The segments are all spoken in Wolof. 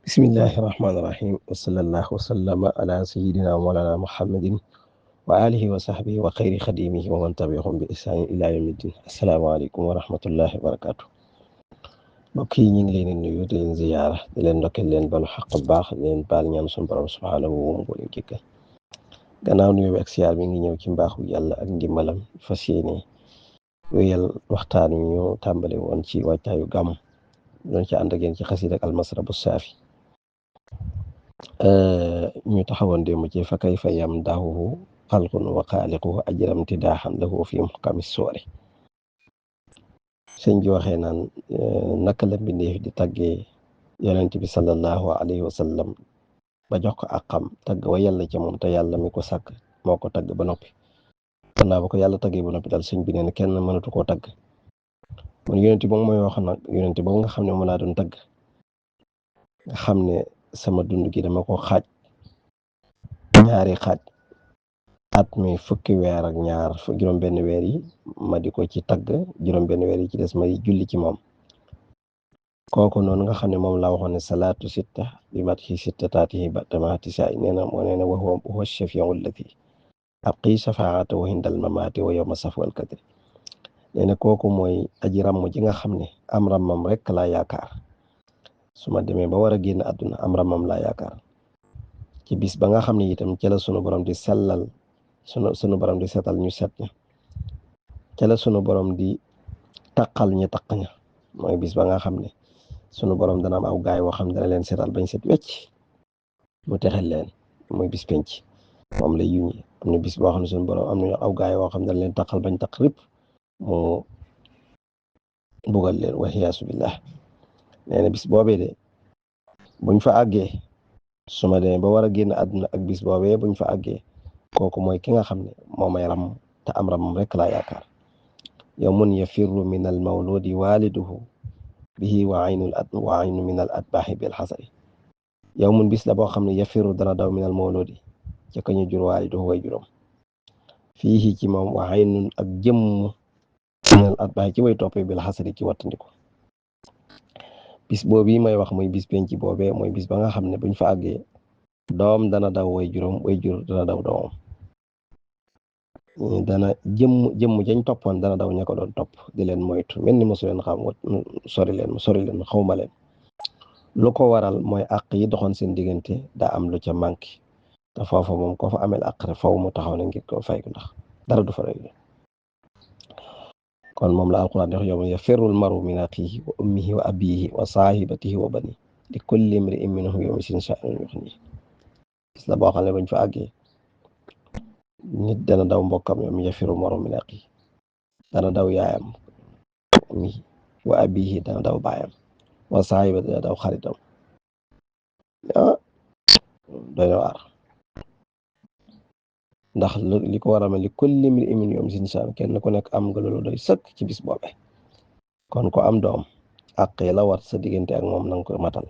bismillahi rahmaani rahim wa sallallahu wa sallama ala sayyidina mawlana muhammadin wa alihi wa sahbihi wa xayri xadimihi wa man tabiahum bi ihsaanin ila yawmiddin. asalaamaaleykum wa rahmatullahi wa barakaatu. mbokk yi ñu ngi leen di nuyu di leen ziyaara di leen ndokkeel leen balu xaq bu baax di leen baal ñaan suñu borom subhaanahu wa taala jëkkal gannaaw nuyu bi ak siyaar bi ngi ñëw ci mbaaxu yàlla ak ndimbalam fas yéene wéyal waxtaan wi ñu tàmbale woon ci wàccaayu gàmm doon ci ànd ak yéen ci xasida ak almasrabu saafi ñu taxawoon démb ci fa kayfa yamdahuhu xalqun wa xaaliquhu ajram tidaaxan lahu fi muxkami soori sëñ bi waxee naan naka la mbindeef di tàggee yonent bi sallallahu alayhi wa sallam ba jox ko àqam tagg wa yàlla ca moom te yàlla mi ko sàkk moo ko tagg ba noppi gannaaw ba ko yàlla taggee ba noppi daal sëñ bi nee na kenn mënatu koo tagg man yonent boobu mooy wax nag yonent boobu nga xam ne moom laa doon tagg nga xam ne sama dund gi dama ko xaaj ñaari xaaj at mi fukki weer ak ñaar juróom-benn weer yi ma di ko ci tagg juróom-benn weer yi ci des may julli ci moom kooku noonu nga xam ne moom laa waxoon ne salaatu sitta bi matxi sitta taatihi ba tamaati saay nee na moo nee na wa huwa shafiu allati abqi shafaata wa hindal mamaati wa yowma saf wal kadri nee na kooku mooy aji ràmm ji nga xam ne am ràmmam rek laa yaakaar su ma demee ba war a génn àdduna am ràmmam laa yaakaar ci bis ba nga xam ne itam ca la sunu borom di sellal sunu borom di setal ñu set ña ca la sunu borom di taqal ñi taq ña mooy bis ba nga xam ne sunu borom dana am aw gaay woo xam ne dana leen setal bañ set wecc mu texel leen mooy bis penc moom lay yuñi am na bis boo xam ne sunu borom am na aw gaay woo xam ne dana leen taqal bañ taq rip mu bugal leen waxiyaasu billah nee na bis boobee de buñ fa àggee su ma demee ba war a génn àdduna ak bis boobee buñ fa àggee kooku mooy ki nga xam ne moo may ram te am ramam rek laa yaakaar yawmun yafirru min al mawludi waliduhu bihi wa aynu min al atbaahi bil xasari yawmun bis la boo xam ne yafirru dana daw min al mawludi ca ka ñu jur waliduhu way juróom fii ci moom wa aynun ak jëmm min al atbaahi ci way toppee bil xasari ci wattandiku bis boobu may wax mooy bis penc boobee mooy bis ba nga xam ne buñ fa àggee doom dana daw way juróom way jur dana daw doomam dana jëmm jañ toppoon dana daw ña ko doon topp di leen moytu mel ni mosu leen xam sori leen xawma leen lu ko waral mooy àq yi doxoon seen diggante daa am lu ca manqué te foofa moom ko fa amel àq rek faw mu taxaw ne ngir ko fay ko ndax dara du fa rek kon moom la alquran di wax yawma yafirru al-mar'u min axiihi wa ummihi wa abiihi wa saahibatihi wa baniihi li kulli imri'in minhum yawma'izin sha'nun yughniihi bis la boo xam ne bañ fa àggee nit dana daw mbokkam yawma yafirru al-mar'u min axiihi dana daw yaayam ummihi wa abiihi dana daw baayam wa saahibatihi dana daw xaritam doy na waar ndax li ko war a mel li kulli imri'in minhum yawma'izin sha'nun kenn ku nekk am nga loolu doy sëkk ci bis boobe kon ko am doom àq yi la war sa diggante ak moom na nga ko matal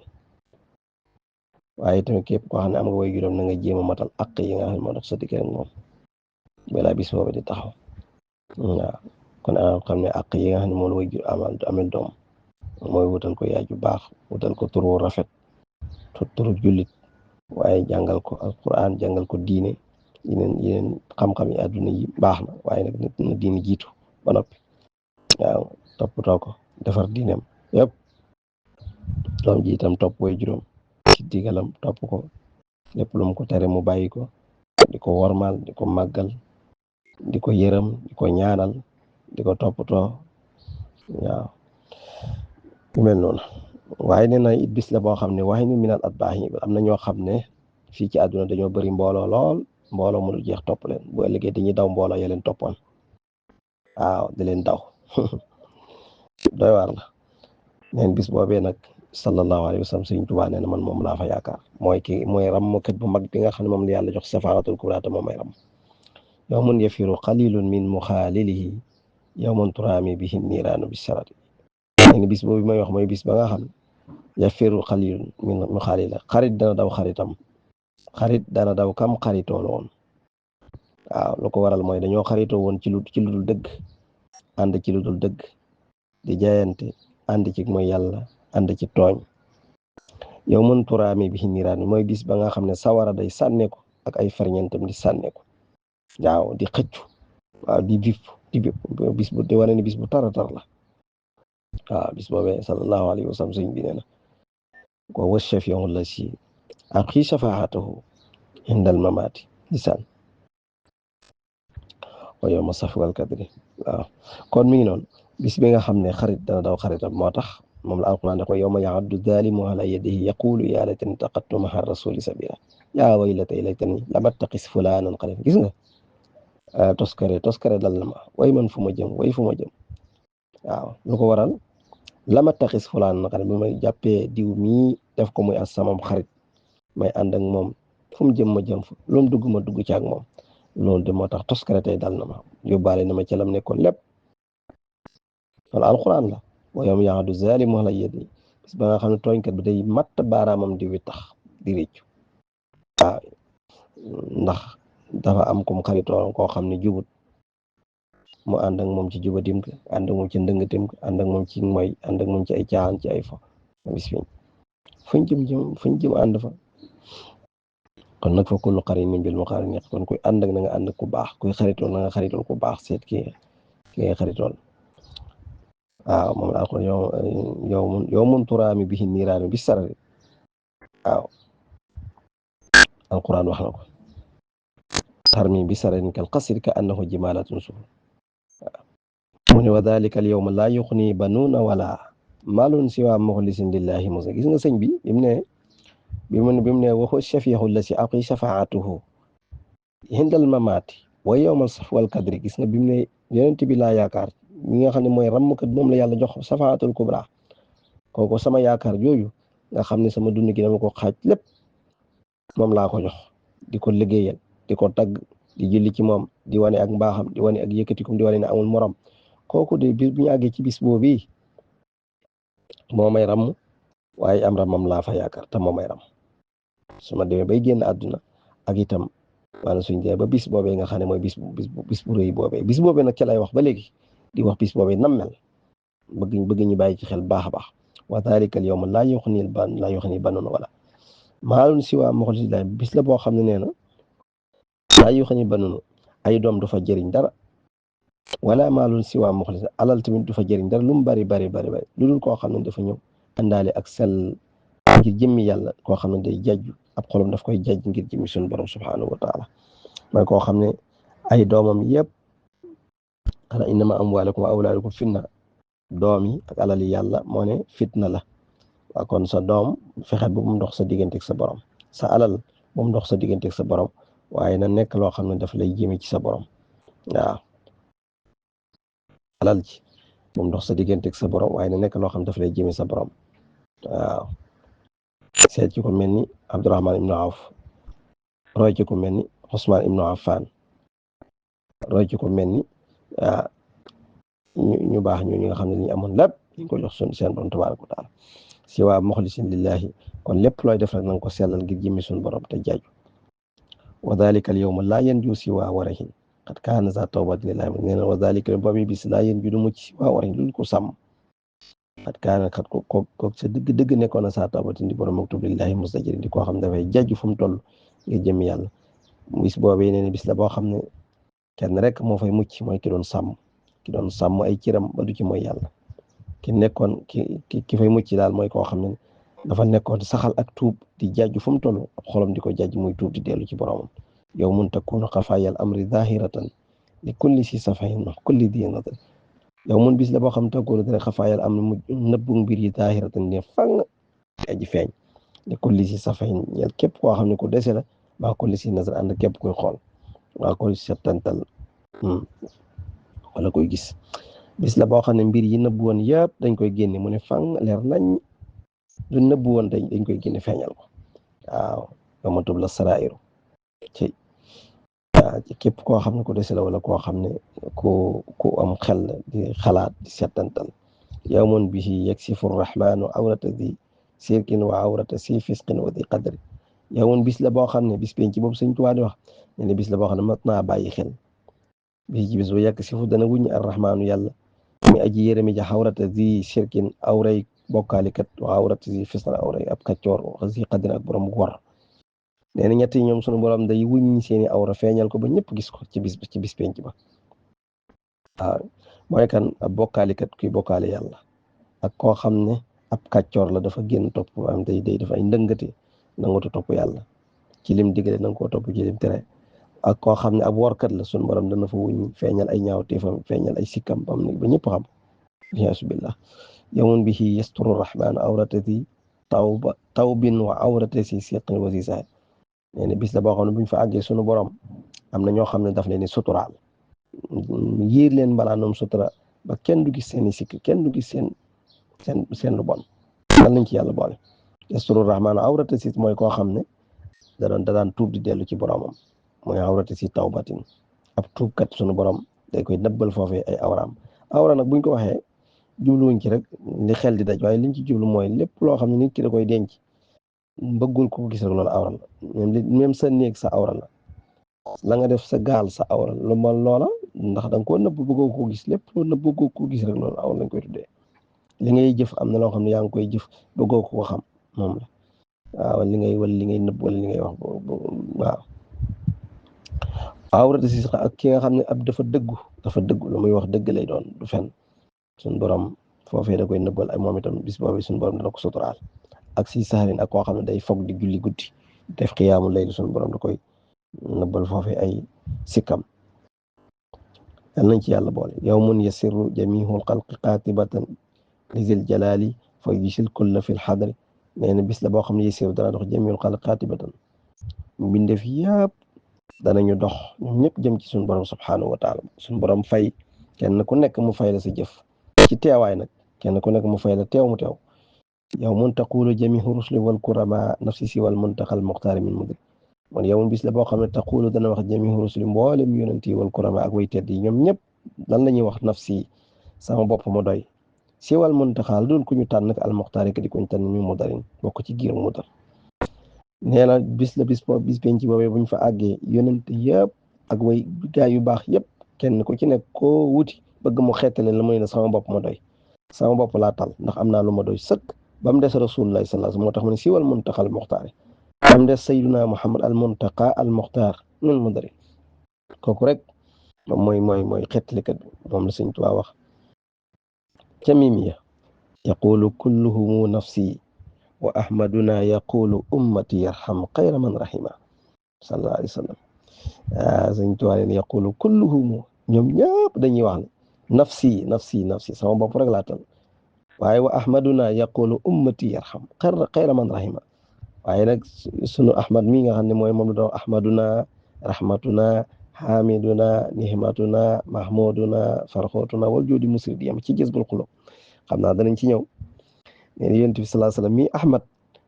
waaye tamit képp koo xam ne am nga way juróom na nga jéem a matal àq yi nga xam ne moo dox sa diggante ak moom balaa bis boobe di taxaw waaw kon xam ne àq yi nga xam ne moom la way jur amel doom mooy wutal ko yaay ju baax wutal ko turu rafet turu jullit waaye jàngal ko alquran jàngal ko diine yeneen xam-xam yi àdduna yi baax na waaye nag nit na diine jiitu ba noppi waaw toppatoo ko defar diineem yëpp doom ji itam topp way juróom ci digalam topp ko lépp lu mu ko tere mu bàyyi ko di ko wormaal di ko màggal di ko yërëm di ko ñaanal di ko toppatoo waaw yu mel noonu waaye nee na it bis la boo xam ne waaye ni minal atbaahi am na ñoo xam ne fii ci àdduna dañoo bëri mbooloo lool mbooloo mu dul jeex topp leen bu ëllëgee dañuy daw mbooloo ya leen toppoon waaw di leen daw doy waar la neen bis boobee nag sallallahu alayhi wa sallam Sëriñ Tuubaa nee na man moom laa fa yaakaar mooy rammukat bu mag bi nga xam ne moom la yàlla jox safaaratul kubraa te moom may ram yawmun yafiru qalilun min muxaalilihi yawmun turaami bihi niiraanu bi sarati nee bis boobu may wax mooy bis ba nga xam yafiru qalilun min muxaalila xarit dana daw xaritam xarit dana daw kam xaritoo la woon waaw lu ko waral mooy dañoo xaritoo woon ci lu dul dëgg ànd ci lu dul dëgg di jaayante ànd ci mooy yàlla ànd ci tooñ yawmun turaami bihi niiraan mooy bis ba nga xam ne sawara day sànne ko ak ay ferñeentam di sànne ko waaw di xëccu waaw di bipp bis bu di wane ni bis bu tara tar la waaw bis boobee sallallahu alayhi wa sallam sëñ bi nee na ko wa shafi'u la si aqi shafaatahu indal mamaati lisaan wa yawma safi wal kadri waaw kon mi ngi noonu bis bi nga xam ne xarit dana daw xaritam moo tax moom la alquran da ko yawma ya'addu zalimu ala yadihi yaqulu ya laytani taqattu ma'a rasuli sabila yaa waylata laytani lam attaqis fulanan qalil gis nga toskare dal na ma way man fu ma jëm waaw lu ko waral lam attaqis fulanan qalil bi may jàppee diw mii def ko muy as samam xarit may ànd ak moom fu mu jëm ma jëm fa lu mu dugg ma dugg ci ak moom loolu de moo tax toskare tey dal na ma yóbbaale na ma ci lam nekkoon lépp wala alquran la wa yawma ya'addu zalimu ala yadihi bis ba nga xam ne tooñkat bi day matt baaraamam di wittax di réccu waaw ndax dafa am kum xaritoo koo xam ne jubut mu ànd ak moom ci jubatim ko ànd ak moom ci ndëngatim ko ànd ak moom ci moy ànd ak moom ci ay caaxaan ci ay fo bis fuñ jëm ànd fa kon nag fa kullu qarinin bil muqarin kon kuy ànd ak na nga ànd ku baax kuy xaritool na nga xaritool ku baax seet ki ngay xaritool waaw moom laa ko yawmun turaami bihi niiraanu bis sarari waaw alquran wax na ko tarmi bi sararin kal qasri ka annahu jimalatun sufur mu ne wa dhalika al yawma la yughni banuuna wala malun siwa mukhlisin lillahi musa gis nga sëñ bi bi mu ne waxu shafi'u la si aqi shafaatuhu hindal mamaati wa yawmal saf wal kadri gis nga bi mu ne yonent bi laa yaakaar ñi nga xam ne mooy ràmmkat moom la yàlla jox safaatul kubra kooku sama yaakaar jooju nga xam ne sama dund gi dama ko xaaj lépp moom laa ko jox di ko liggéeyal di ko tagg di julli ci moom di wane ak mbaaxam di wane ak yëkkatikum di wane ne amul morom kooku de bis bu ñu àggee ci bis boobu moo may ràmm waaye am ramam laa fa yaakaar te moo may ràmm su ma demee bay génn àdduna ak itam maanaam suñ dee ba bis boobee nga xam ne mooy bis bu rëy boobee bis boobee nag ci lay wax ba léegi di wax bis boobee nam mel bëgg ñu bàyyi ci xel baax a baax wa dhalika al yawma laa yughni banuun wala maalun siwa mukhlisin bis la boo xam ne nee na laa yughni banuun ay doom du fa jëriñ dara wala maalun siwa mukhlisin alal tamit du fa jëriñ dara lu mu bari lu dul koo xam ne dafa ñëw àndaale ak sell ngir jëmmi yàlla koo xam ne day jajju ab xolam daf koy jajj ngir jëmmi suñu borom subhanahu wa taala mooy koo xam ne ay doomam yëpp ala innama amwaalukum wa awlaadukum fitna doom yi ak alal yi yàlla moo ne fitna la waa kon sa doom fexe bu mu dox sa digganteeg sa borom sa alal bu mu dox sa digganteeg sa borom waaye na nekk loo xam ne daf lay jëme ci sa borom waaw alal ji bu mu dox sa digganteeg sa borom waaye na nekk loo xam ne daf lay jëme sa borom waaw seet ci ko mel ni Abdurahman ibnu Awf roy ci ko mel ni Usmaan ibnu Affan roy ci ko mel ni ñu baax ñu nga xam ne ñu amoon lépp ñu ko jox seen borom tabaaraka wa taala si waa muxlisin lillahi kon lépp looy def rek na nga ko sellal ngir jëmmi suñu borom te jaaju wa dhalika al yawma laa yanju si waa warahin qad kaana za tawbati lillahi nee na wa dhalika boobu bis laa yanju du mucc si waa warahin lu ko sàmm qad kaana ko sa dëgg nekkoon na sa tawbati di borom maktub lillahi mustajir di koo xam ne dafay jaaju fu mu toll ngir jëmmi yàlla bis boobee nee na bis la boo xam ne kenn rek moo fay mucc mooy ki doon sàmm ay ciram ba du ci mooy yàlla ki fay mucc daal mooy koo xam ne dafa nekkoon saxal ak tuub di jàjju fu mu toll ab xolam di ko jàjj muy tuub di dellu ci boromam yow mun takunu xafaayal amri zahiratan li kulli si safahin kulli di nadar yow mun bis la boo xam takunu dara xafaayal amri mu nëbbu mbir yi zahiratan ne fang aji feeñ li kulli si safahin ñeel képp koo xam ne ku dese la baa kulli si nazar ànd képp koy xool waa koy settantal wala koy gis bis la boo xam ne mbir yi nëbbu woon yëpp dañ koy génne mu ne fang leer nañ lu nëbbu woon dañ koy génne feeñal ko waaw yawma tubla saraa'iru ci képp koo xam ne ku dese la wala koo xam ne ku am xel di xalaat di settantal yawmun bihi yaksifu rrahmanu awrata di sirkin wa awrata si fisqin wa di qadri yawmun bis la boo xam ne bis penc boobu Sëñ Tuubaa di wax ne bis la boo xam ne mat naa bàyyi xel bis bu yaksifu dana wuññi arrahmanu yàlla muy aji yërëmi ja xawrata di sirkin awray bokkaalikat wa awrati si fisna awra ab kàccoor wa si xadin ak borom wor nee na ñett yi ñoom sunu borom day wuññi seeni awra feeñal ko ba ñëpp gis ko ci bis penc ba waaw mooy kan ab bokkaalikat kuy bokkaale yàlla ak koo xam ne ab kàccoor la dafa génn topp am day dafa ay ndëngate nangatu topp yàlla ci lim digale nanga koo topp ci lim tere ak koo xam ne ab workat la sunu borom dana fa wuññi feeñal ay ñaawteefam feeñal ay sikkam bam ne ba ñëpp xam yasubillah yawmun bihi yasturu rahmaanu awratati tawbin wa awratati siqin wa sisaay nee na bis la boo xam ne buñ fa àggee sunu borom am na ñoo xam ne daf leen ni suturaal yiir leen mbalaanum sutura ba kenn du gis seeni sikk kenn du gis seen lu bon dal nañ ci yàlla boole yasturu rahmaanu awratati mooy koo xam ne da daan tuub di dellu ci boromam mooy awratati tawbatin ab tuubkat sunu borom day koy nëbbal foofee ay awraam awra nag buñ ko waxee jubluwuñ ci rek li xel di daj waaye liñ ci jublu mooy lépp loo xam ne nit ki da koy denc bëggul ko gis rek loolu awra la même sa néeg sa awra la nga def sa gaal sa awra lu ma loola ndax da nga koo nëbb bëggoo ko gis lépp loo nëbb bëggoo ko gis rek loolu awra lañ koy tuddee li ngay jëf am na loo xam ne yaa ngi koy jëf bëggoo ko xam moom la waaw li ngay nëbb wala li ngay wax waaw awrata si ak ki nga xam ne ab dafa dëggu lu muy wax dëgg lay doon du fen suñ borom foofee da koy nëbbal ay moom itam bis boobu suñ borom dana ko suturaal ak si saarin ak koo xam ne day foog di julli guddi def xiyaamu layl suñ borom da koy nëbbal foofee ay sikkam yal nañ ci yàlla boole yawmun yasirru jamihul xalqi qaatibatan lizil jalali fa yusil kulla fil xadri nee na bis la boo xam ne yasirru dana dox jamihul xalqi qaatibatan mbindeef yëpp danañu dox ñoom ñëpp jëm ci suñu borom subhanahu wa taala suñu borom fay kenn ku nekk mu fay la sa jëf ci teewaay nag kenn ku nekk mu fay la teew mu teew yawmun taqulu jamihu rusuli wal kurama nafsi si wal muntaqal muxtaari min mudri man yawmun bis la boo xam ne taqulu dana wax jamihu rusuli mboolem yonent yi wal kurama ak way tedd yi ñoom ñëpp lan la ñuy wax nafsi sama bopp ma doy si wal muntaqal dul ku ñu tànn al muxtaari ka di kuñ tànn mi mudarin bokk ci giir mudar nee na bis penc boobee buñ fa àggee yonent yëpp ak way gaay yu baax yëpp kenn ku ci nekk koo wuti bëgg mu xeetale la muy ne sama bopp ma doy sama bopp laa tal ndax am naa lu ma doy sëkk ba mu des rasulullah sallallahu alayhi wasallam moo tax mu ne si wal muntaqa al muxtaar ba mu des sayyiduna muhammad al muntaqa al muxtaar min mudari kooku rek moom mooy xeetalikat moom la Sëñ Tuubaa wax ca Mimiya yaqulu kulluhumu nafsi wa ahmaduna yaqulu ummati yarham xayra man rahima sallallahu alayhi wasallam Sëñ Tuubaa leen yaqulu kulluhumu ñoom ñëpp dañuy wax ne nafsi sama bopp rek laa tal waaye wa ahmaduna yaqulu ummati yarham xayra man rahima waaye nag sunu ahmad mi nga xam ne mooy moom la doon ahmaduna rahmatuna hamiduna nihmatuna mahmuduna farxootuna wal joodi musri di yam ci Jazbul Xulub xam naa danañ ci ñëw nee na Yonent bi sallallahu alayhi wasallam mi ahmad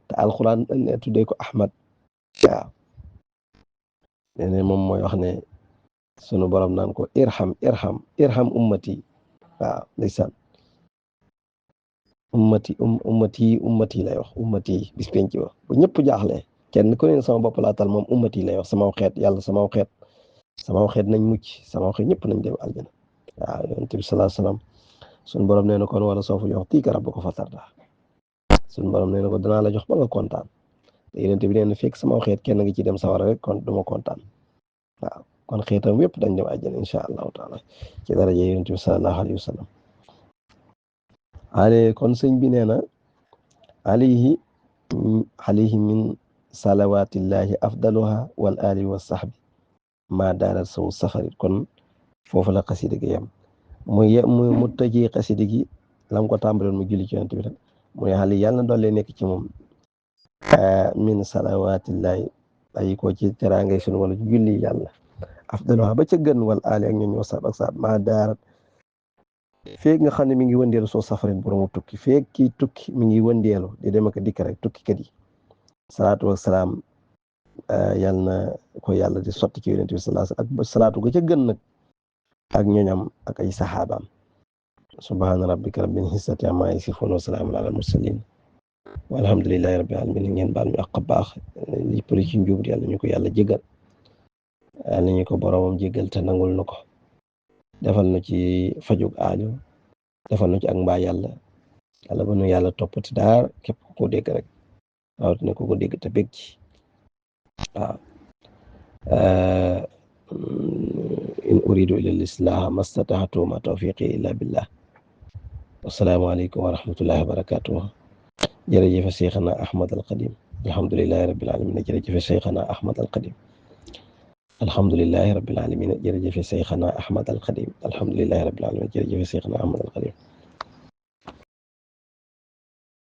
te alquran tuddee ko ahmad waaw nee na moom mooy wax ne sunu borom naan ko irham ummati waaw ndeysaan ummati lay wax ummati bis penc ba bu ñëpp jaaxle kenn ku ne sama bopp laa tal moom ummati lay wax sama xeet yàlla sama xeet nañ mucc sama xeet ñëpp nañ dem aljana waaw Yonent bi sallallahu alayhi wasallam sunu borom nee na kon wala sawfa yu'tika rabbuka fatarda sunu borom nee na ko danaa la jox ba nga kontaan te Yonent bi nee na fekk sama xeet kenn nga ci dem sawara rek kon duma kontaan waaw kon xeetam yëpp dañ dem àjjana insha allahu taala ci daraja Yonent bi sallallahu alayhi wa sallam kon sëñ bi nee na alayhi min salawatillahi afdaluha wal ali wa sahbi ma daaral saw safari kon foofu la xasida gi yam mu tëjee xasida gi lam ko tàmbaloon mu julli ci Yonent bi rek mu ne xali yàlla na doole nekk ci moom min salawatillahi ay ko ci teraangay sunu wala julli yàlla afdaluha ba ca gën wal ali ak ñoo sab ak sab ma daarat feeg nga xam ne mi ngi wëndeelu soo safarin boromu tukki feeg kii tukki mi ngi wëndeelu di dem ak dikk rek tukkikat yi salaatu wa salaam yal na ko yàlla di sotti ci Yonent bi sallallahu alayhi wasallam ak salaatu ga ca gën nag ak ñoñam ak ay saxaabaam subhaana rabbika rabbil izzati amma yasifuun wa salaamun alal mursaliin walhamdulillahi rabbil alamin ngeen baal ñu ak baax li përi ci njuub yàlla ñu ko yàlla jégal yàlla ñu ko boromam jégal te nangul na ko defal na ci fajug aajo defal na ci ak mbaa yàlla yàlla ba nu yàlla toppati daar képp ku ko dégg rek rawatina ku ko dégg te bég ci waaw in uridu illa lislaha mastataatu ma tawfiqi illa billah wassalaamu aleykum wa rahmatullahi wa barakatuh jërëjëfe Cheikhana Ahmad al Qadim alhamdulillahi rabbil alamin jërëjëfe Cheikhana Ahmad al Qadim alhamdulillahi rabbil alamin jërëjëfe Cheikhana Ahmad al Qadim alhamdulillahi rabbil alamin jërëjëfe Cheikhana Ahmad al Qadim